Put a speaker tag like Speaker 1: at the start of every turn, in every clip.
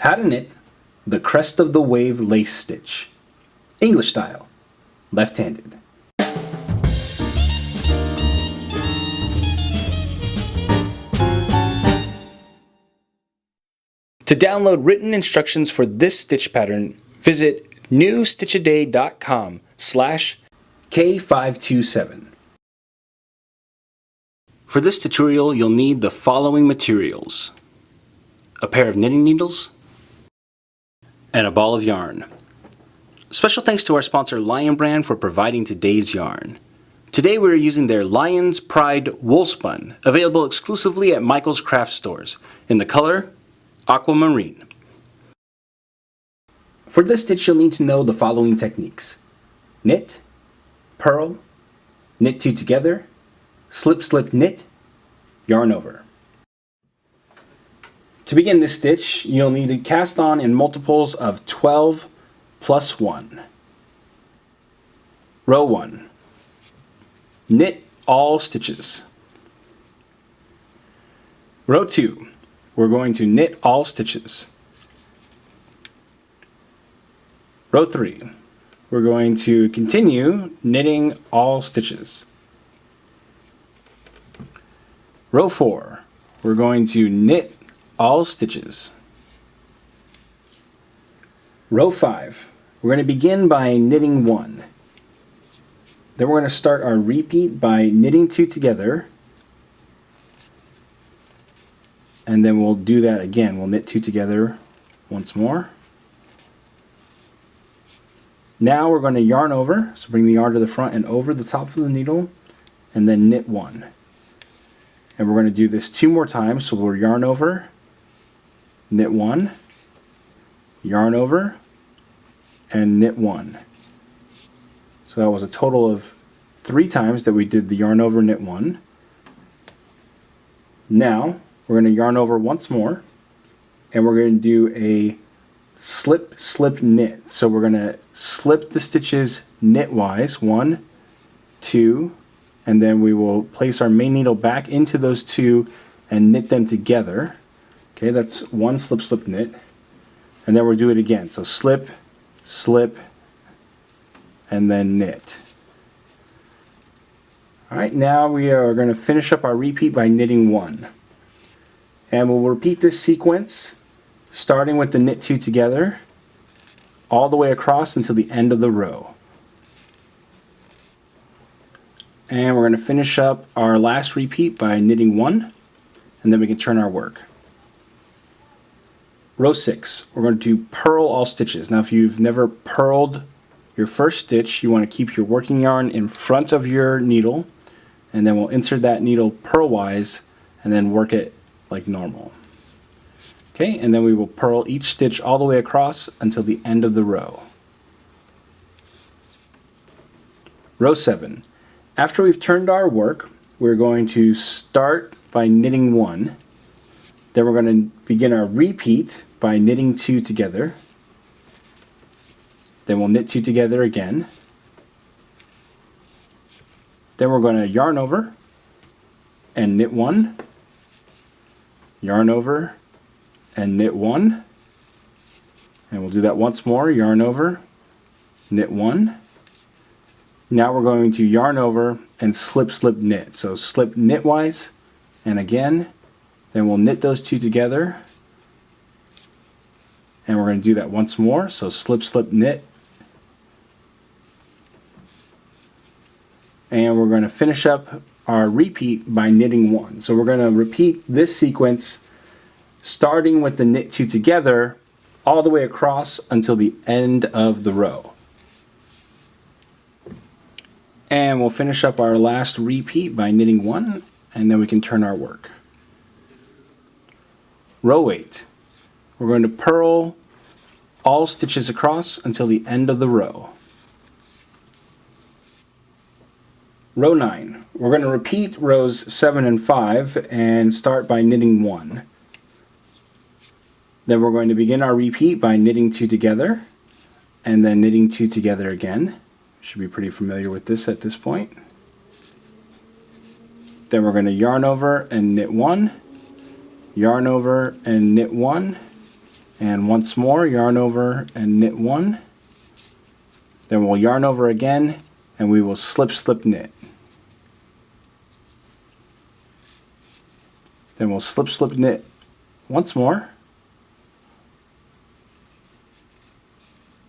Speaker 1: How to knit the crest of the wave lace stitch. English style, left-handed. To download written instructions for this stitch pattern, visit newstitchaday.com/K527. For this tutorial, you'll need the following materials: a pair of knitting needles and a ball of yarn. Special thanks to our sponsor Lion Brand for providing today's yarn. Today we're using their Lion's Pride Woolspun, available exclusively at Michael's Craft Stores, in the color Aquamarine. For this stitch, you'll need to know the following techniques: knit, purl, knit two together, slip slip knit, yarn over. To begin this stitch, you'll need to cast on in multiples of 12 plus 1. Row 1. Knit all stitches. Row 2. We're going to knit all stitches. Row 3. We're going to continue knitting all stitches. Row 4. We're going to knit all stitches. Row 5. We're going to begin by knitting 1. Then we're going to start our repeat by knitting 2 together. And then we'll do that again. We'll knit 2 together once more. Now we're going to yarn over. So bring the yarn to the front and over the top of the needle, and then knit 1. And we're going to do this 2 more times. So we'll yarn over, knit 1, yarn over, and knit 1. So that was a total of 3 times that we did the yarn over, knit 1. Now we're going to yarn over once more, and we're going to do a slip slip knit. So we're going to slip the stitches knitwise, 1, 2, and then we will place our main needle back into those 2 and knit them together. Okay, that's 1 slip slip knit, and then we'll do it again. So slip slip and then knit. Alright, now we are going to finish up our repeat by knitting 1. And we'll repeat this sequence starting with the knit 2 together all the way across until the end of the row. And we're going to finish up our last repeat by knitting 1, and then we can turn our work. Row 6, we're going to purl all stitches. Now if you've never purled your first stitch, you want to keep your working yarn in front of your needle, and then we'll insert that needle purlwise and then work it like normal. Okay, and then we will purl each stitch all the way across until the end of the row. Row 7. After we've turned our work, we're going to start by knitting 1. Then we're going to begin our repeat by knitting 2 together. Then we'll knit 2 together again. Then we're going to yarn over and knit 1. Yarn over and knit 1. And we'll do that once more. Yarn over, knit 1. Now we're going to yarn over and slip slip knit. So slip knitwise, and again. Then we'll knit those 2 together, and we're going to do that once more. So slip slip knit, and we're going to finish up our repeat by knitting 1. So we're going to repeat this sequence starting with the knit 2 together all the way across until the end of the row. And we'll finish up our last repeat by knitting 1, and then we can turn our work. Row 8. We're going to purl all stitches across until the end of the row. Row 9. We're going to repeat rows 7 and 5 and start by knitting 1. Then we're going to begin our repeat by knitting 2 together and then knitting 2 together again. Should be pretty familiar with this at this point. Then we're going to yarn over and knit 1, yarn over and knit 1, and once more, yarn over and knit 1. Then we'll yarn over again, and we will slip, slip, knit. Then we'll slip, slip, knit once more.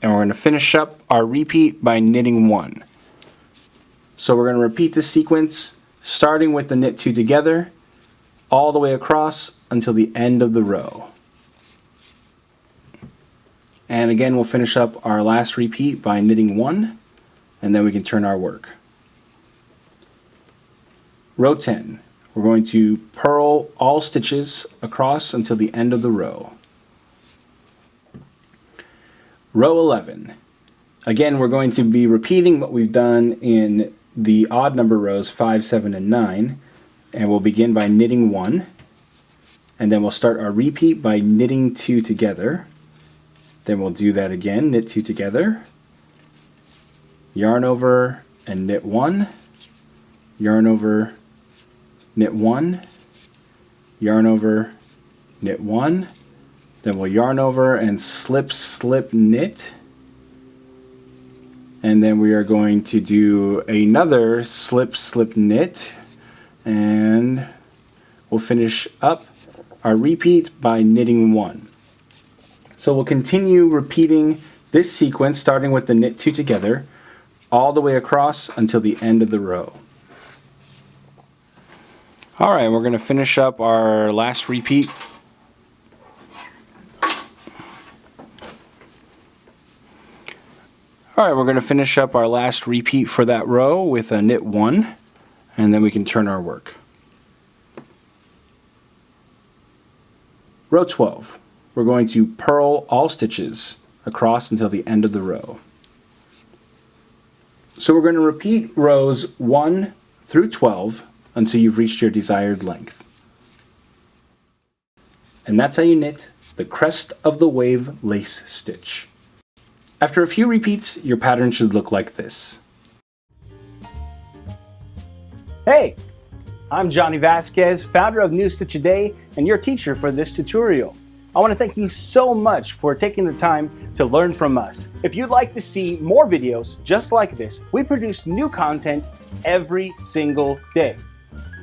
Speaker 1: And we're going to finish up our repeat by knitting 1. So we're going to repeat this sequence starting with the knit 2 together all the way across until the end of the row. And again, we'll finish up our last repeat by knitting 1, and then we can turn our work. Row 10. We're going to purl all stitches across until the end of the row. Row 11. Again, we're going to be repeating what we've done in the odd number rows 5, 7, and 9, and we'll begin by knitting 1, and then we'll start our repeat by knitting 2 together. Then we'll do that again, knit 2 together, yarn over and knit 1, yarn over, knit 1, yarn over, knit 1, then we'll yarn over and slip, slip, knit, and then we are going to do another slip, slip, knit, and we'll finish up our repeat by knitting 1. So we'll continue repeating this sequence starting with the knit 2 together all the way across until the end of the row. Alright, we're going to finish up our last repeat. Alright, we're going to finish up our last repeat for that row with a knit 1, and then we can turn our work. Row 12. We're going to purl all stitches across until the end of the row. So we're going to repeat rows 1 through 12 until you've reached your desired length. And that's how you knit the crest of the wave lace stitch. After a few repeats, your pattern should look like this. Hey, I'm Johnny Vasquez, founder of New Stitch A Day and your teacher for this tutorial. I want to thank you so much for taking the time to learn from us. If you'd like to see more videos just like this, we produce new content every single day,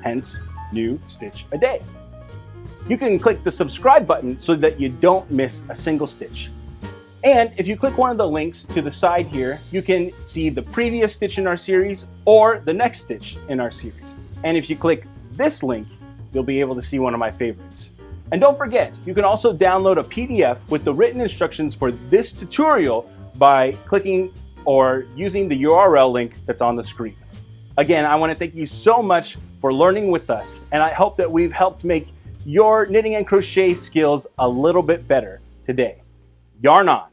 Speaker 1: hence New Stitch A Day. You can click the subscribe button so that you don't miss a single stitch. And if you click one of the links to the side here, you can see the previous stitch in our series or the next stitch in our series. And if you click this link, you'll be able to see one of my favorites. And don't forget, you can also download a PDF with the written instructions for this tutorial by clicking or using the URL link that's on the screen. Again, I want to thank you so much for learning with us, and I hope that we've helped make your knitting and crochet skills a little bit better today. Yarn on!